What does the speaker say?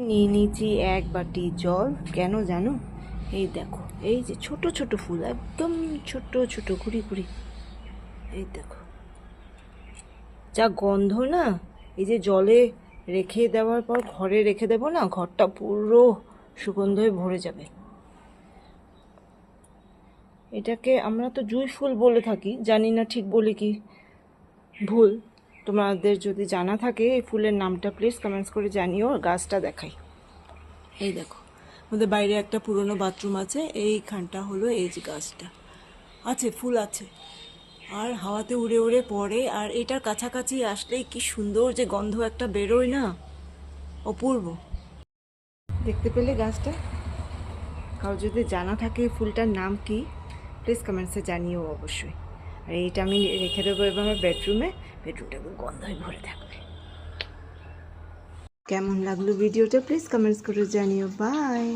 নিয়ে নিয়েছি 1 বাটি জল। কেন জানো? এই দেখো, এই যে ছোট ছোট ফুল, একদম ছোট ছোট কুড়ি কুড়ি। এই দেখো, যা গন্ধ না! এই যে জলে রেখে দেওয়ার পর ঘরে রেখে দেবো না, ঘরটা পুরো সুগন্ধে ভরে যাবে। এটাকে আমরা তো জুঁই ফুল বলে থাকি, জানি না ঠিক বলি কি ভুল। তোমাদের যদি জানা থাকে এই ফুলের নামটা প্লিজ কমেন্টস করে জানিও। গাছটা দেখাই, এই দেখো, আমাদের বাইরে একটা পুরনো বাথরুম আছে, এইখানটা হলো এই যে গাছটা আছে, ফুল আছে, আর হাওয়াতে উড়ে উড়ে পড়ে। আর এটার কাছাকাছি আসলেই কি সুন্দর যে গন্ধ একটা বেরোয় না, অপূর্ব। দেখতে পেলে গাছটা? কারো যদি জানা থাকে ফুলটার নাম কি প্লিজ কমেন্টসে জানিও অবশ্যই। আর এইটা আমি রেখে দেবো এবার আমার বেডরুমে, বেডরুমটা গন্ধে ভরে থাকবে। কেমন লাগলো ভিডিওটা প্লিজ কমেন্টস করে জানিও। বাই।